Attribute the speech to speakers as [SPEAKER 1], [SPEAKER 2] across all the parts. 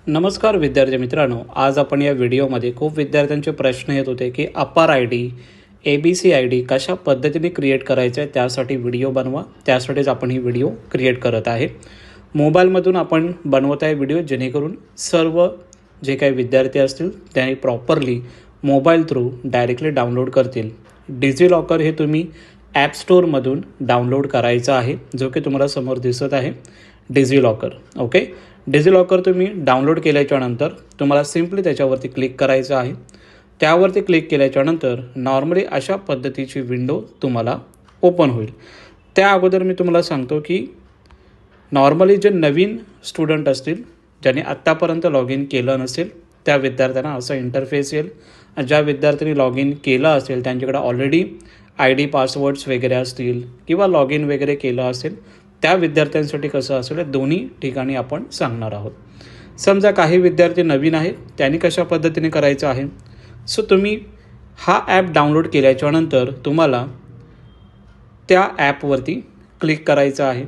[SPEAKER 1] नमस्कार विद्यार्थी मित्रांनो, आज आपण या व्हिडिओमध्ये खूप विद्यार्थ्यांचे प्रश्न येत होते की अपार I D ABC I D कशा पद्धतीने क्रिएट करायचं आहे, त्यासाठी व्हिडिओ बनवा. त्यासाठीच आपण ही व्हिडिओ क्रिएट करत आहे. मोबाईलमधून आपण बनवत आहे व्हिडिओ, जेणेकरून सर्व जे काही विद्यार्थी असतील त्यांनी properly mobile through directly download करतील. डिजिलॉकर हे तुम्ही ॲप स्टोअरमधून डाउनलोड करायचं आहे, जो की तुम्हाला समोर दिसत आहे डिजिलॉकर. ओके, डिजिलॉकर तुम्ही डाउनलोड केल्याच्यानंतर तुम्हाला सिम्पली त्याच्यावरती क्लिक करायचं आहे. त्यावरती क्लिक केल्याच्यानंतर नॉर्मली अशा पद्धतीची विंडो तुम्हाला ओपन होईल. त्या अगोदर मी तुम्हाला सांगतो की नॉर्मली जे नवीन स्टुडंट असतील, ज्यांनी आत्तापर्यंत लॉग इन केलं नसेल, त्या विद्यार्थ्यांना असा इंटरफेस येईल. ज्या विद्यार्थ्यांनी लॉग इन केलं असेल, त्यांच्याकडे ऑलरेडी आय डी पासवर्ड्स वगैरे असतील किंवा लॉग इन वगैरे केलं असेल, त्या विद्यार्थ्यांसाठी कसं असेल दोन्ही ठिकाणी आपण सांगणार आहोत. समजा काही विद्यार्थी नवीन आहेत, त्यांनी कशा पद्धतीने करायचं आहे. सो तुम्ही हा ॲप डाउनलोड केल्याच्यानंतर तुम्हाला त्या ॲपवरती क्लिक करायचं आहे.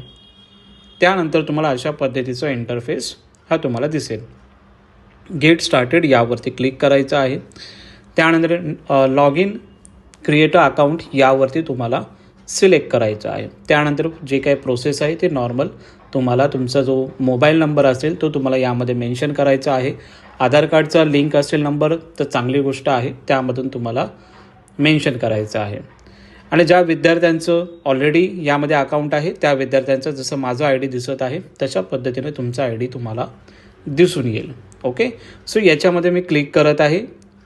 [SPEAKER 1] त्यानंतर तुम्हाला अशा पद्धतीचा इंटरफेस हा तुम्हाला दिसेल. गेट स्टार्टेड यावरती क्लिक करायचं आहे. त्यानंतर लॉग इन क्रिएट अकाउंट यावरती तुम्हाला सिलेक्ट करायचं आहे. त्यानंतर जे काही प्रोसेस आहे ते नॉर्मल तुम्हाला तुमचा जो मोबाईल नंबर असेल तो तुम्हाला यामध्ये मेन्शन करायचा आहे. आधार कार्डचा लिंक असेल नंबर तर चांगली गोष्ट आहे, त्यामधून तुम्हाला मेन्शन करायचं आहे. आणि ज्या विद्यार्थ्यांचं ऑलरेडी यामध्ये अकाउंट आहे त्या विद्यार्थ्यांचं, जसं माझं आय डी दिसत आहे तशा पद्धतीने तुमचा आय डी तुम्हाला दिसून येईल. ओके, सो याच्यामध्ये मी क्लिक करत आहे.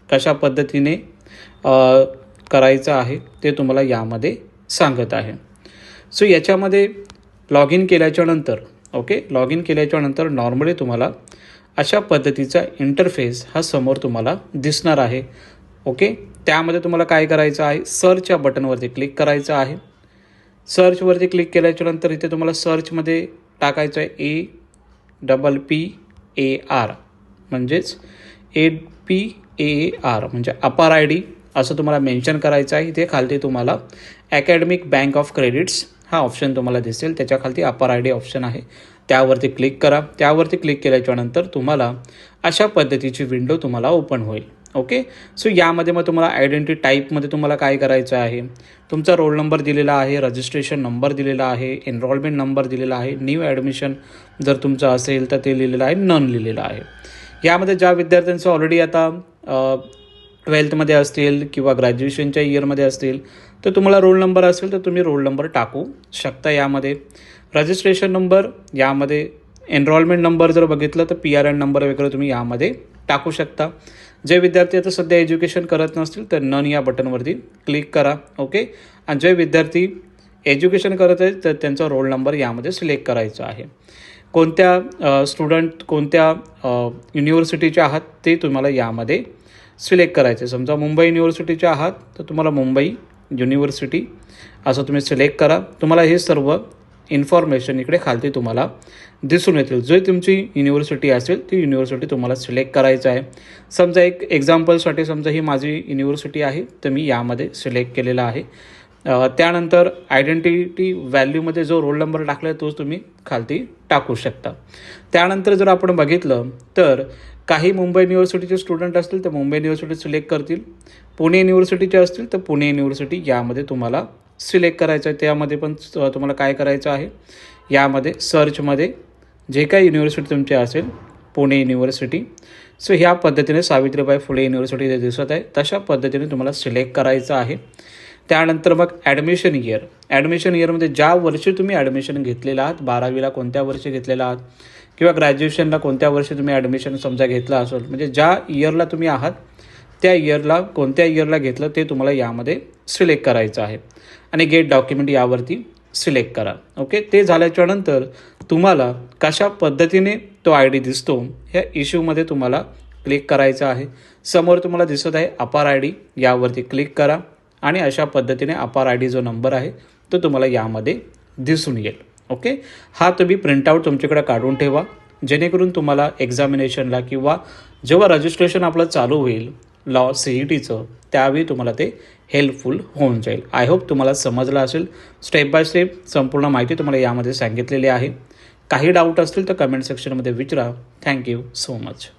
[SPEAKER 1] कशा पद्धतीने करायचं आहे ते तुम्हाला यामध्ये सांगत आहे. सो याच्यामध्ये लॉग इन केल्याच्यानंतर लॉग इन केल्याच्यानंतर नॉर्मली तुम्हाला अशा पद्धतीचा इंटरफेस हा समोर तुम्हाला दिसणार आहे. ओके, त्यामध्ये तुम्हाला काय करायचं आहे, सर्च या बटनवरती क्लिक करायचं आहे. सर्चवरती क्लिक केल्याच्यानंतर इथे तुम्हाला सर्चमध्ये टाकायचं आहे APPAR, म्हणजेच APPAR म्हणजे अपार आय डी असं तुम्हाला मेन्शन करायचं आहे. इथे खालती तुम्हाला अकॅडमिक बँक ऑफ क्रेडिट्स हा ऑप्शन तुम्हाला दिसेल, त्याच्या खालती अपार आय डी ऑप्शन आहे, त्यावरती क्लिक करा. त्यावरती क्लिक केल्याच्यानंतर तुम्हाला अशा पद्धतीची विंडो तुम्हाला ओपन होईल. ओके, सो यामध्ये मग तुम्हाला आयडेंटिटी टाईपमध्ये तुम्हाला काय करायचं आहे, तुमचा रोल नंबर दिलेला आहे, रजिस्ट्रेशन नंबर दिलेला आहे, एनरोलमेंट नंबर दिलेला आहे, न्यू ॲडमिशन जर तुमचं असेल तर ते लिहिलेलं आहे, नन लिहिलेलं आहे. यामध्ये ज्या विद्यार्थ्यांचं ऑलरेडी आता 12th असतील किंवा ग्रॅज्युएशनच्या इयरमध्ये असतील तर तुम्हाला रोल नंबर असेल तर तुम्ही रोल नंबर टाकू शकता. यामध्ये रजिस्ट्रेशन नंबर, यामध्ये एनरोलमेंट नंबर जर बघितलं तर PRN नंबर वगैरे तुम्ही यामध्ये टाकू शकता. जे विद्यार्थी आता सध्या एज्युकेशन करत नसतील तर नन या बटनवरती क्लिक करा. ओके, आणि जे विद्यार्थी एज्युकेशन करत आहेत तर त्यांचा रोल नंबर यामध्ये सिलेक्ट करायचा आहे. कोणत्या स्टुडंट कोणत्या युनिव्हर्सिटीचे आहात ते तुम्हाला यामध्ये सिलेक्ट करायचे. समजा मुंबई युनिव्हर्सिटीचे आहात तर तुम्हाला मुंबई युनिव्हर्सिटी असं तुम्ही सिलेक्ट करा. तुम्हाला हे सर्व इन्फॉर्मेशन इकडे खालती तुम्हाला दिसून येतील. जो तुमची युनिव्हर्सिटी असेल ती युनिव्हर्सिटी तुम्हाला सिलेक्ट करायचं आहे. समजा एक एक्झाम्पलसाठी समजा ही माझी युनिव्हर्सिटी आहे तर मी यामध्ये सिलेक्ट केलेला आहे. त्यानंतर आयडेंटिटी व्हॅल्यूमध्ये जो रोल नंबर टाकला आहे तोच तुम्ही खालती टाकू शकता. त्यानंतर जर आपण बघितलं तर काही मुंबई युनिव्हर्सिटीचे स्टुडंट असतील तर मुंबई युनिव्हर्सिटी सिलेक्ट करतील, पुणे युनिव्हर्सिटीचे असतील तर पुणे युनिव्हर्सिटी यामध्ये तुम्हाला सिलेक्ट करायचं आहे. त्यामध्ये पण तुम्हाला काय करायचं आहे, यामध्ये सर्चमध्ये जे काही युनिव्हर्सिटी तुमची असेल पुणे युनिव्हर्सिटी, सो ह्या पद्धतीने सावित्रीबाई फुले युनिव्हर्सिटी जे दिसत आहे तशा पद्धतीने तुम्हाला सिलेक्ट करायचं आहे. त्यानंतर मग ॲडमिशन इयरमध्ये ज्या वर्षी तुम्ही ॲडमिशन घेतलेलं आहात, 12वीला कोणत्या वर्षी घेतलेला आहात किंवा ग्रॅज्युएशनला कोणत्या वर्षी तुम्ही ॲडमिशन समजा घेतलं असेल, म्हणजे ज्या इयरला तुम्ही आहात त्या इयरला कोणत्या इयरला घेतलं ते तुम्हाला यामध्ये सिलेक्ट करायचं आहे. आणि गेट डॉक्युमेंट यावरती सिलेक्ट करा. ओके, ते झाल्याच्यानंतर तुम्हाला कशा पद्धतीने तो आय डी दिसतो ह्या इश्यूमध्ये तुम्हाला क्लिक करायचं आहे. समोर तुम्हाला दिसत आहे अपार आय डी, यावरती क्लिक करा आणि अशा पद्धतीने अपार आय डी जो नंबर आहे तो तुम्हाला यामध्ये दिसून येईल. ओके, हा तुम्ही प्रिंटआउट तुमच्याकडे काढून ठेवा, जेणेकरून तुम्हाला एक्झामिनेशनला किंवा जेव्हा रजिस्ट्रेशन आपलं चालू होईल लॉ CETचं त्यावेळी तुम्हाला ते हेल्पफुल होऊन जाईल. आय होप तुम्हाला समजलं असेल. स्टेप बाय स्टेप संपूर्ण माहिती तुम्हाला यामध्ये सांगितलेली आहे. काही डाऊट असतील तर कमेंट सेक्शनमध्ये विचारा. Thank you so much.